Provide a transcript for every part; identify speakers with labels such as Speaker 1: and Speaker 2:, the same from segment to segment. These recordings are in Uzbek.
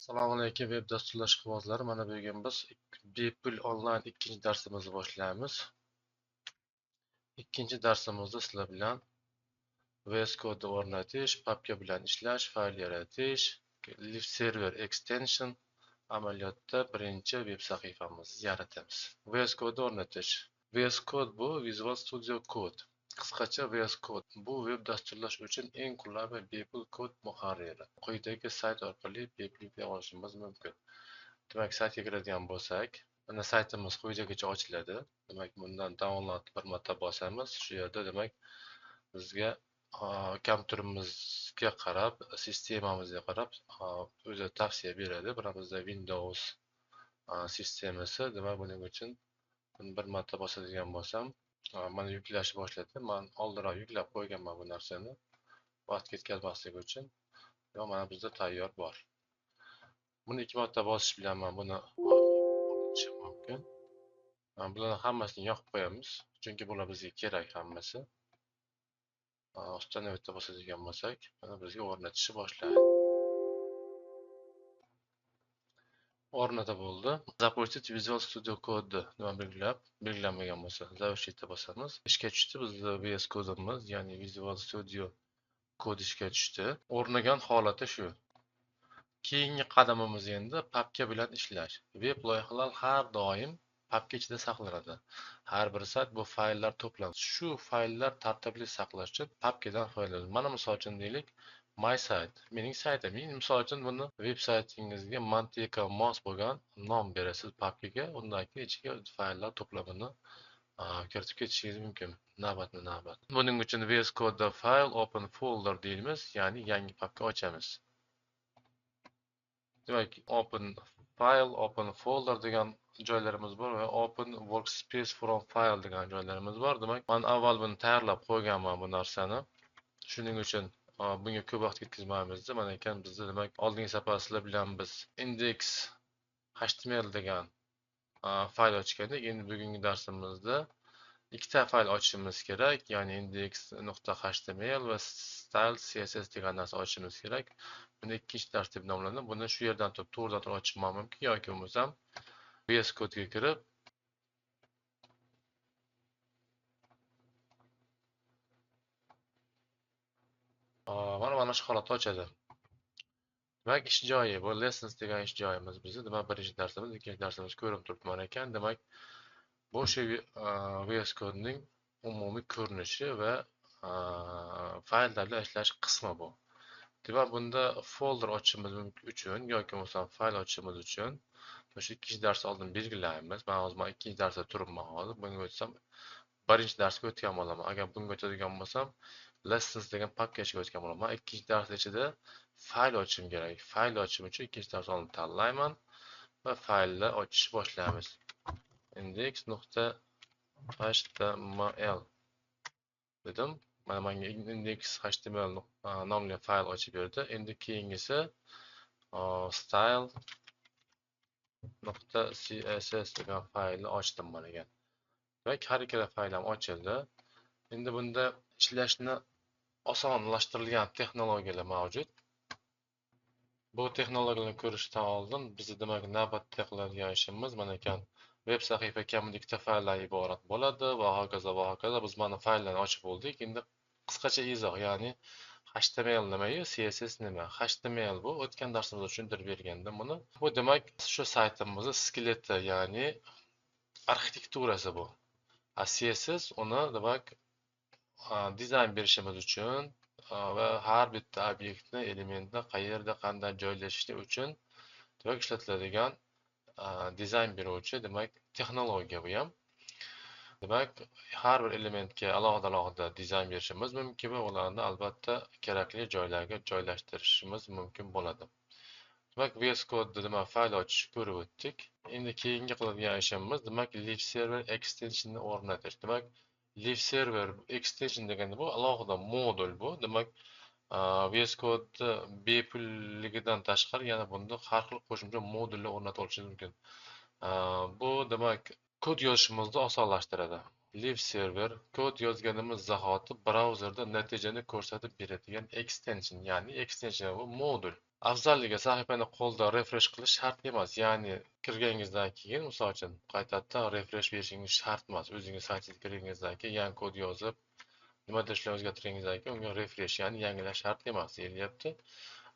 Speaker 1: Assalomu alaykum web dasturlash quvozlari. Mana bugun biz bepul onlayn ikkinchi darsimizni boshlaymiz. Ikkinchi darsimizda sizlar bilan VS Code o'rnatish, papka bilan ishlash, fayl yaratish, live server extension amaliyotda birinchi web sahifamizni yaratamiz. VS Code o'rnatish. VS Code bu Visual Studio Code. Qisqacha VS Code bu web dasturlash uchun eng qulay va bepul kod muharriri. Quyidagi sayt orqali bepul yuklay olishimiz mumkin. Demak, saytga kiradigan bo'lsak, mana saytimiz quyidagicha ochiladi. Demak, bundan download bir marta bosamiz. Shu yerda demak bizga kompyuterimizga qarab, sistemamizga qarab o'zi tavsiya beradi. Buramizda Windows sistemasi. Demak, buning uchun bir marta bosadigan bo'lsam, mana yuklash boshladi. Men oldinroq yuklab qo'yganman bu narsani. Vaqt ketkazmaslik uchun. Mana bizda tayyor bor. Buni 2 marta bosish bilan men buni o'rnatishim mumkin. Bularni hammasini yoqib qo'yamiz, chunki bular bizga kerak hammasi. Uстановить bosadigan bo'lsak, mana bizga o'rnatishni boshlaydi. O'rnata bo'ldi. Запустить Visual Studio Code nima belgilanmagan bo'lsa, zavrshitda bosamiz. Ishga tushdi bizning VS Code'imiz, ya'ni Visual Studio Code ishga tushdi. O'rnagan holati shu. Keyingi qadamimiz endi papka bilan ishlash. Web loyihalar har doim papka ichida saqlanadi. Har bir sayt bu fayllar to'planadi. Shu fayllar tartibli saqlash uchun papkadan foydalanamiz. Mana misol uchun deylik, my site, mening saytim. Misol uchun buni veb saytingizga mantiqa mos bo'lgan nom berasiz papkaga, undan keyin ichiga fayllar to'plamini kiritib ketishingiz mumkin. Navbatma-navbat. Buning uchun VS Code da file open folder deymiz, ya'ni yangi papka ochamiz. Demak, open file, open folder degan joylarimiz bor va open workspace from file degan joylarimiz bor. Demak, men avval buni tayyorlab qo'yganman bu narsani. Shuning uchun bunga ko'p vaqt ketkazmaymiz. Mana ekan bizda demak, oldingi safar sizlar bilan biz index.html degan fayl ochgandik. Endi bugungi darsimizda ikkita fayl ochishimiz kerak, ya'ni index.html va style.css degan narsa ochishimiz kerak. Buni ikkinchi dars deb nomlanadi. Buni shu yerdan turib to'g'ridan ochishim mumkin yoki bo'lmasam VS Code ga kirib mana shu holatda ochadi. Demak, ish joyi bu lessons degan ish joyimiz bizda. Demak, birinchi darsimiz, ikkinchi darsimiz ko'rinib turibdi mana ekan. Demak, bu shu VS Code ning umumiy ko'rinishi va fayllar bilan ishlash qismi bu. Demak, bunda folder ochishimiz uchun yoki bo'lmasam fayl ochishimiz uchun shu ikkinchi dars oldin belgilaymiz. Men hozir ikkinchi darsda turibman hozir. Bunga o'tsam birinchi darsga o'tgan bo'laman. Agar bunga o'tadigan bo'lsam, lessons degan papkaga o'tgan bo'laman. Ikkinchi dars ichida fayl ochishim kerak. Fayl ochishim uchun ikkinchi dars oldin tanlayman va faylni ochishni boshlaymiz. index.html dedim. Mana menga index.html nomli fayl ochib berdi. Endi keyingisi style.css degan faylni ochdim mana ekan. Demak, har ikkala fayl ham ochildi. Endi bunda ishlashni osonlashtirilgan texnologiyalar mavjud. Bu texnologiyalarni ko'rishdan oldin biz demak navbatda qiladigan ishimiz mana ekan. Web sahifa kamida ikkita fayldan iborat bo'ladi va hokazo va hokazo. Biz mana fayllarni ochib bo'ldik. Endi qisqacha izoh, ya'ni HTML nimayu, CSS nima? HTML bu o'tgan darsimizda tushuntirib bergandim buni. Bu demak shu saytimizning skeleti, ya'ni arxitekturasi bu. CSS uni demak dizayn berishimiz uchun va har bitta obyektni, elementni qayerda qanday joylashishi uchun demak ishlatiladigan dizayn beruvchi demak texnologiya bu ham. Demak, har bir elementga alohida dizayn berishimiz mumkin va ularni albatta kerakli joylarga joylashtirishimiz mumkin bo'ladi. Demak, VS Code demak fayl ochish ko'rib o'tdik. Endi keyingi qiladigan ishimiz demak live server extensionni o'rnatish. Demak, live server extension deganda bu alohida modul bu. Demak, VS Code bepulligidan tashqari yana bunda har xil qo'shimcha modullar o'rnatib olishingiz mumkin. Bu demak kod yozishimizni osonlashtiradi. Live server kod yozganimiz zahoti brauzerda natijani ko'rsatib beradigan extension, ya'ni extension bu modul. Afzalligi sahifani qo'lda refresh qilish shart emas. Ya'ni kirganingizdan keyin, misol uchun, qaytadan refresh berishingiz shart emas. O'zingiz saytingizga kirganingizdan keyin yangi kod yozib, nimadir ishlar o'zgartirganingizdan keyin unga refresh, ya'ni yangilash shart emas deyilyapti.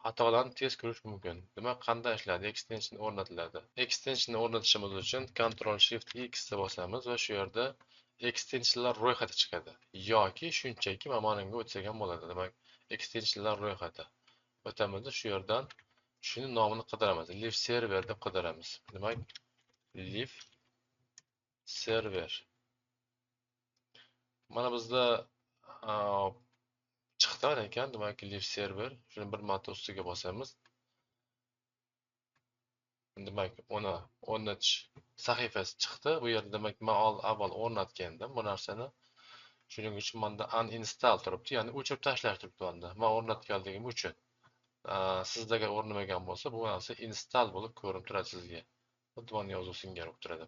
Speaker 1: Xatolarni tez ko'rish mumkin. Demak, qanday ishlaydi? Extension o'rnatiladi. Extension o'rnatishimiz uchun Ctrl Shift X ni bosamiz va shu yerda extensionlar ro'yxati chiqadi. Yoki shunchaki mana bunga o'tsak ham bo'ladi. Demak, extensionlar ro'yxati. O'tamiz, shu yerdan shuni nomini qidiramiz. Live server deb qidiramiz. Demak, live server. Mana bizda chiqdi ekan, demak, live server. Shuni bir marta ustiga bosamiz. Demak, uni o'rnatish sahifasi chiqdi. Bu yerda demak, men avval o'rnatgandim bu narsani. Shuning uchun menda uninstall turibdi, ya'ni o'chirib tashlash turibdi menda. Men o'rnatganligim uchun. Sizlarga o'rnamagan bo'lsa, bu narsa install bo'lib ko'rinib turadi sizga. Xuddi mana yozuv singari bo'lib turadi.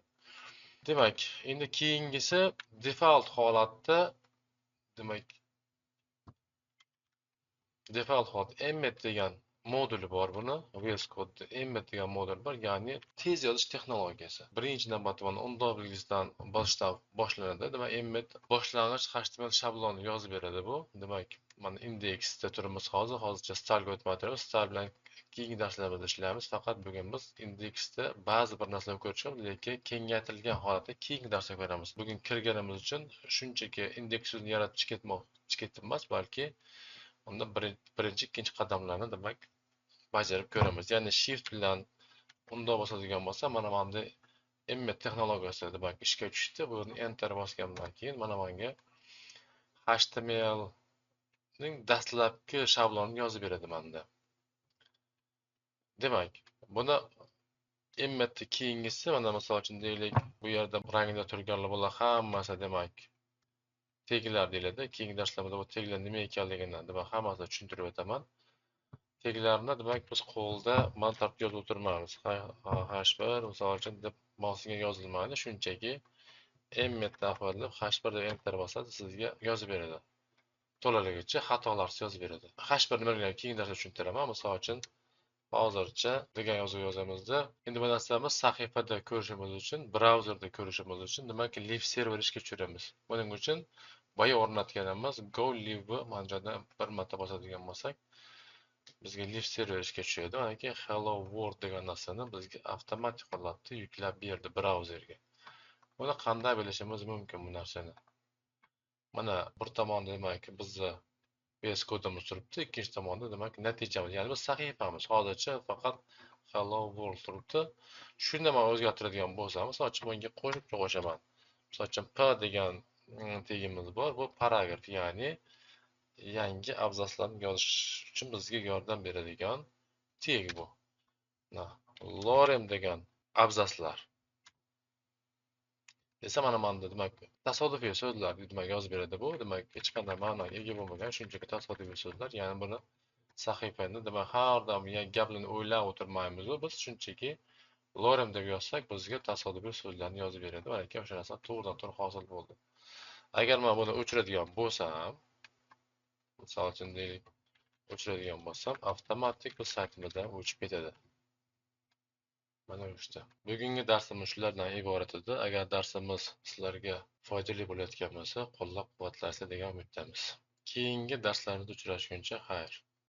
Speaker 1: Demak, endi keyingisi default holatda, demak, default holat emmet degan moduli bor buni. VS Code emmet degan modul bor, ya'ni tez yozish texnologiyasi. Birinchi navbatda mana undoq belgisidan bosishdan boshlanadi. Demak, emmet boshlang'ich HTML shabloni yozib beradi bu. Demak, mana indeksda turibmiz hozircha stylga o'tmay turibmiz. Style bilan keyingi darslarda ishlaymiz. Faqat bugun biz indeksda ba'zi bir narsalarni ko'rishamiz, lekin kengaytirilgan holatda keyingi darsda ko'ramiz. Bugun kirganimiz uchun shunchaki indeks so'zini yaratib ketmas, balki unda birinchi, ikkinchi qadamlarni demak bajarib ko'ramiz. Ya'ni shift bilan undoq bosadigan bo'lsa, mana bunda emmet texnologiyasi demak ishga tushdi. Buni enter bosgandan keyin mana bunga HTML ning dastlabki shablonini yozib beradi menda. Demak, buni emmetni keyingisi, mana misol uchun deylik, bu yerda rangda turganlar bular hammasi demak teglar deyiladi. Keyingi darslarda bu teglar nima ekanligini demak hammasini tushuntirib o'taman. Teglarni demak biz qo'lda mana tartib yozib o'tirmaymiz. H1 misol uchun deb mousinga yozilmaydi, shunchaki emmet deb H1 deb enter bosadi, sizga yozib beradi. To'laligicha xatolarsiz yozib beradi. H1 nimaligini keyingi darsda tushuntiraman. Misol uchun hozircha degan yozuv yozamizda. Endi bu narsamiz sahifada ko'rishimiz uchun, brauzerda ko'rishimiz uchun demak live server ishga tushiramiz. Buning uchun boya o'rnatganimiz go live manjada bir marta bosadigan bo'lsak, bizga live server ishga tushadi. Mana keyin hello world degan narsani bizga avtomatik holatda yuklab berdi brauzerga. Buni qanday bilishimiz mumkin bu narsani? Mana bir tomonda demak bizda VS kodimiz turibdi, ikkinchi tomonda demak natijamiz, ya'ni biz sahifamiz. Hozircha faqat hello world turibdi. Shunda men o'zgartiradigan bo'lsam, misol uchun bunga qo'shib qo'shaman. Misol uchun p degan tegimiz bor. Bu paragraf, ya'ni yangi abzaslarni yozish uchun bizga yordam beradigan teg bu. Lorem degan abzaslar. Esa mana bunda demak tasodifiy so'zlar demak yozib beradi bu. Demak hech qanday ma'noga ega bo'lmagan shunchaki tasodifiy so'zlar. Ya'ni buni sahifani demak har doim gaplarni o'ylab o'tirmaymiz. Biz shunchaki lorem deb yozsak bizga tasodifiy so'zlarni yozib beradi. Mana keyin o'sha narsa to'g'ridan-to'g'ri hosil bo'ldi. Agar men buni o'chiradigan bo'lsam, misol uchun deylik, o'chiradigan bo'lsam, avtomatik bu saytimizdan o'chib ketadi. Mana işte. Bugungi darsimiz shulardan iborat edi. Agar darsimiz sizlarga foydali bo'layotgan bo'lsa, qo'llab-quvvatlaysiz degan umiddamiz. Keyingi darslarda uchrashguncha xayr.